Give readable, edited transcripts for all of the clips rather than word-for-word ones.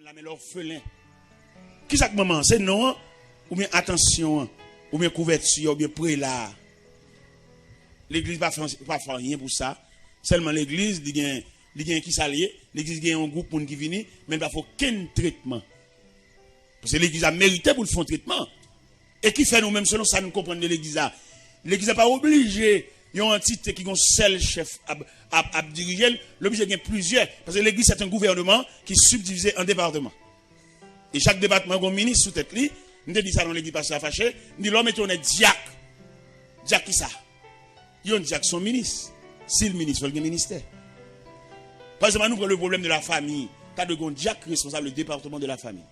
là, mais l'orphelin. Qui ça que maman? C'est non, ou bien attention, ou bien couverture, ou bien prélat. L'église pas faire rien pour ça. Seulement l'église, il y a qui s'allie, l'église il y a un groupe qui vient, mais il ne faut aucun traitement. Parce que l'église a mérité pour le faire un traitement. Et qui fait nous-mêmes, selon ça, nous comprenons de l'église. L'église n'est pas obligée, il y a une entité qui est un seul chef à diriger, l'obligé de plusieurs. Parce que l'église, c'est un gouvernement qui est subdivisé en départements. Et chaque département a un ministre sous tête. Nous dit ça dans l'église parce que ça fâché. Nous dit l'homme est un diacre. Diacre qui ça? Il y a un diacre, son ministre. Si le ministre, il y a un ministère. Par exemple, nous prenons le problème de la famille. Quand de diacre responsable du département de la famille.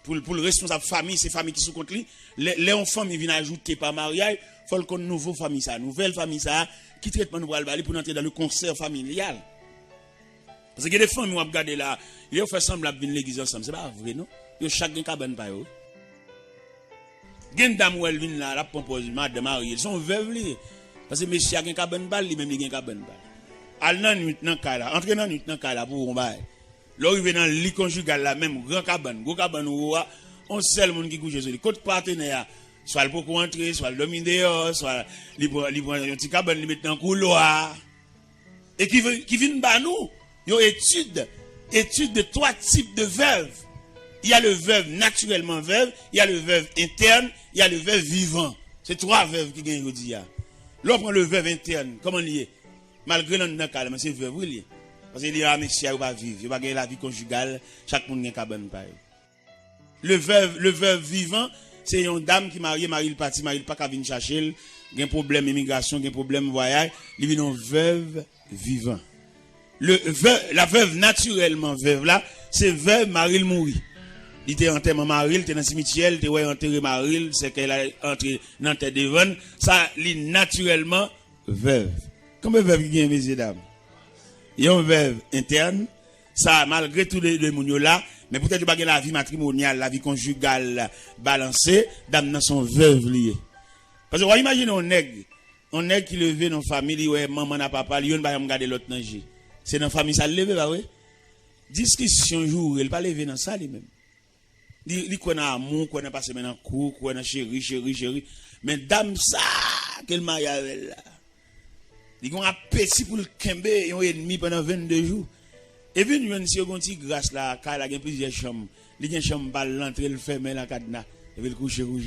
Pour le responsable famille, c'est famille qui sont contre lui. Les enfants viennent ajouter par mariage, il faut qu'on nouveau famille ça, nouvelle famille ça, qui traitement nous va aller pour entrer dans le concert familial. Parce que les familles ont regardé là, ils ont fait semblant de venir l'église ensemble, c'est pas vrai non? Ils ont chacun cabane pa yo. Gen dame ou elle vient là, la propose madame mariée, ils sont veuves li. Parce que monsieur a gen cabane bal, lui même il gen cabane bal. Al nan nuit nan ka là, entre nan nuit nan ka là pour on bail. Là, il vient dans le lit conjugal, là, même, grand cabane, on seul monde qui couche sur lui. Côté partenaire, soit le pour entrer, soit le dominer dehors, soit il prend un petit cabane, il met dans le couloir. Et qui vient par nous, il y a étude de trois types de veuves. Il y a le veuve naturellement veuve, il y a le veuve interne, il y a le veuve vivant. C'est trois veuves qui gagnent aujourd'hui. Là, on prend le veuve interne, comment il est? Malgré l'un calme, c'est veuve, oui. Parce qu'il y a un monsieur qui va vivre, il va gagner la vie conjugale, chaque monde a un cabane. Le veuve vivant, c'est une dame qui marie le parti, marie pas qu'à venir chercher, il y a un problème d'immigration, il y a un problème voyage, il vient une veuve vivant. La veuve naturellement veuve là, c'est veuve Marie mourir. Il était enterré Marie, il était dans le cimetière, il était enterré Marie, c'est qu'elle a entré dans la terre de Devon, ça, il est naturellement veuve. Comment veuve qui gagne, messieurs dames? Il y a une veuve interne, ça, malgré tous les mounions là, mais peut-être que la vie matrimoniale, la vie conjugale balancée, dames sont veuves liées. Parce que vous imaginez un nègre qui levé dans la famille, ouais, maman n'a papa, il va regarder l'autre nager. C'est dans la famille, ça le levé, bah oui. Discussion jour, il pas levé dans ça lui-même. Il connaît amour, connaît pas semaine en cours, connaît chéri. Mais dame ça, quel mariage là. Ils ont un petit pour le kembe, ils ont ennemi pendant 22 jours. Et puis, nous avons une petite grâce là, car il y a plusieurs chambres. Il y a une chambre balle, l'entrée, le fermé, la cadenas, et puis le coucher rouge.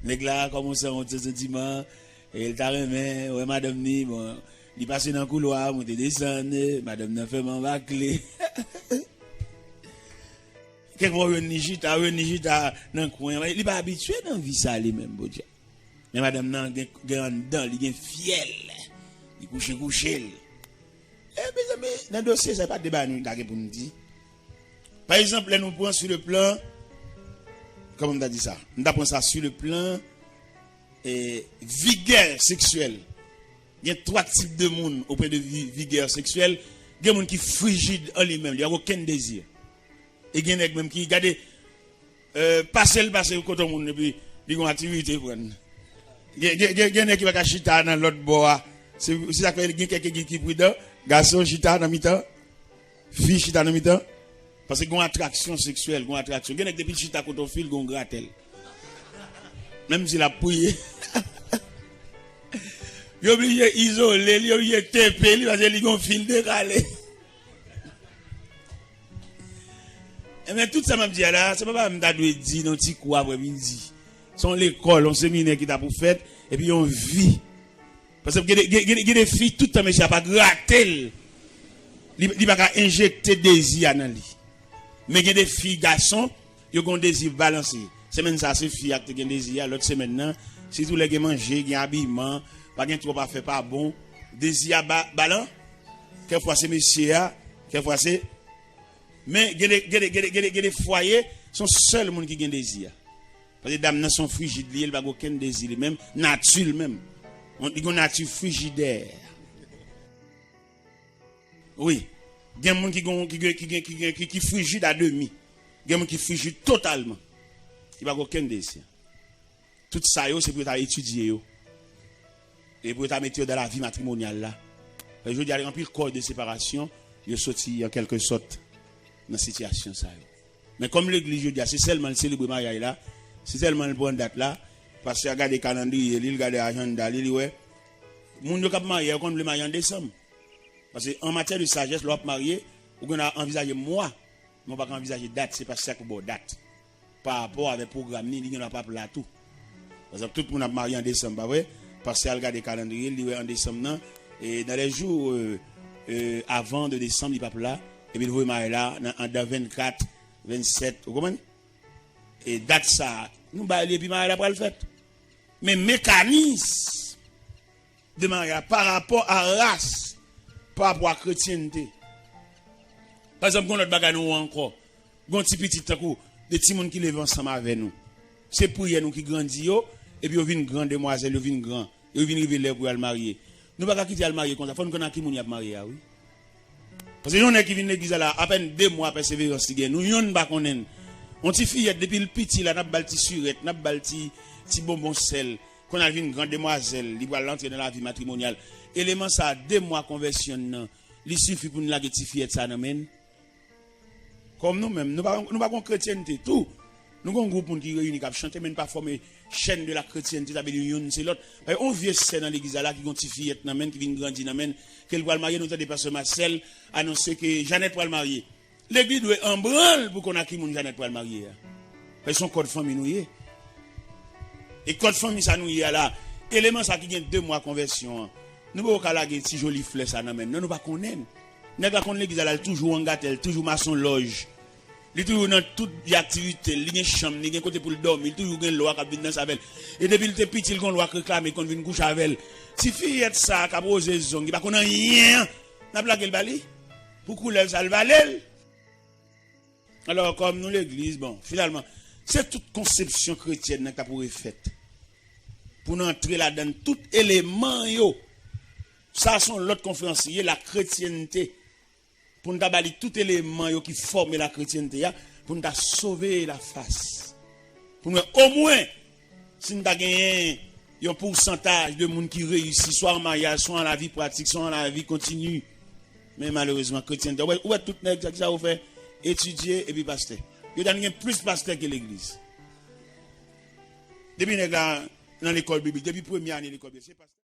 Les gars commencent à monter ce dimanche, et il t'a remis, ouais, madame ni, bon, il passe dans le couloir, monte descendre, madame n'a fait mon bâclé. Quelquefois, il y a dans le coin, il n'est pas habitué dans la vie, ça, lui-même, bon Dieu. Mais madame n'a pas dedans, il est fiel. Il couche. Eh bien, dans le dossier, ce n'est pas de débat pour nous dire. Par exemple, là, nous prenons sur le plan, comment on a dit ça? Nous prenons ça sur le plan vigueur sexuelle. Il y a trois types de monde auprès de vigueur sexuelle. Il y a des gens qui sont frigides en lui-même, il n'y a aucun désir. Et il y a des gens qui regardent, passer au côté de monde, et puis ils ont une activité. Il y a des gens qui vont chita dans l'autre bois. Si ça fait quelqu'un qui est prudent, garçon chita dans mi-temps, fille chita dans mi-temps, parce qu'il y a une attraction sexuelle, une attraction. Il y a des chita quand on file, on gratte. Même si la pouille. Il est obligé d'isoler, il est obligé de taper, parce qu'il y a un fil de râler. Mais tout ça, m'a dit là, c'est pas que je dire, non, petit coup après-midi. C'est l'école, on séminaire qui t'a pour fait, et puis on vit. Parce que il y a des filles, tout le temps, mais ça pas gratter. Il ne va pas injecter désir dans lui. Mais il y a des filles, garçons, ils ont un désir balancé. Semaine ça, c'est filles qui ont un désir. L'autre semaine, non, si tous les gens mangent, il y a un habillement, pas de trop pas fait, pas bon. Désir balance. Quelquefois c'est messieurs, quelquefois c'est. Mais il y a des foyers, sont seuls gens qui ont un désir. Parce que les dames sont frigides, elles n'ont aucun désir, même nature même. On dit qu'on a une frigidaire. Oui. Il y a des gens qui frigide à demi. Il y a des gens qui frigide totalement. Il n'y a aucun désir. Tout ça, c'est pour étudier. Et pour mettre dans la vie matrimoniale. Je veux dire, il y a un corps de séparation. Il est sorti en quelque sorte. dans situation ça. Mais comme l'église je dis, c'est seulement le célébrer mariage là, c'est seulement le bonne date là, parce que regarde le calendrier, il regarde l'agenda, il ouais. Moun yo k'ap marié, on le marier en décembre. Parce que en matière de sagesse, l'op marié, on a envisagé mois, mais on pas envisager date, c'est pas ça pour date. Par rapport avec le programme, il n'y a pas là tout. Parce que tout le monde a marié en décembre, pas vrai? Parce que regarde le calendrier, il est en décembre non, et dans les jours avant de décembre, il n'est pas là, et puis il va marier là, en 24, 27, vous comprenez? Et date ça, nous baillons, puis marier là pour le fait. Mais mécanisme de mariage par rapport à race, par rapport à chrétienté. Par exemple, quand notre bagage nous encore, quand petit petit coup, des petits monde qui lèvent ensemble avec nous. C'est pour nous qui grandit et puis on vient grande demoiselle, on vient grand, et on vient révéler pour aller marier. Nous pas quitter le marier comme ça, faut nous connaître qui moun y a marié oui. Parce que nous qui vient l'église là à peine 2 mois persévérance qui nous yon pas connaître. On ti fillette depuis le petit là, n'a balti surette, n'a balti ti bonbon sel. Qu'on a vu une grande demoiselle, il va l'entrer dans la vie matrimoniale. Élément ça, 2 mois conversion, il suffit pour nous la fillette ça nous. Comme nous-mêmes, nous ne pas chrétienté, tout. Nous avons un groupe qui réunit, qui chanter, mais pas former chaîne de la chrétienté, c'est l'autre. On vient dans l'église là, qui ont une fillette, qui vient grandir, qu'elle va le marier, nous avons des personnes Marcel, annoncer que Jeannette va le marier. L'église doit en branle pour qu'on a qui Jeannette va le marier. Parce son code famille nous y est. Et code famille ça nous y est là. Élément ça qui gagne 2 mois conversion. Nous ne pouvons pas la si jolie fleur ça non, nous pas connaître. Nous pas connaître l'église là toujours en gâtel, toujours maçon loge. Il toujours dans toute activité, il y a chambre, il y a côté pour le dormir, il toujours une loi qui vient dans sa belle. Et depuis il était petit, il y a une loi qui réclame qu'on vient coucher avec elle. Si fillette ça qui a posé zong, il pas connaît rien. N'a blagué le bali. Pour couler ça le valel. Alors comme nous l'église bon, finalement c'est toute conception chrétienne qui a pour faite. Pour nous entrer là-dedans, tout élément, ça sont l'autre conférencier, la chrétienté. Pour nous balayer tout élément qui forme la chrétienté, pour nous sauver la face. Pour nous, au moins, si nous avons gagné un pourcentage de monde qui réussit, soit en mariage, soit en la vie pratique, soit en la vie continue. Mais malheureusement, chrétienté, où est tout le monde qui ça vous fait étudier et puis pasteur. Il y a plus pasteur que l'église. Depuis dans l'école biblique, depuis première année de l'école biblique, c'est pasteur.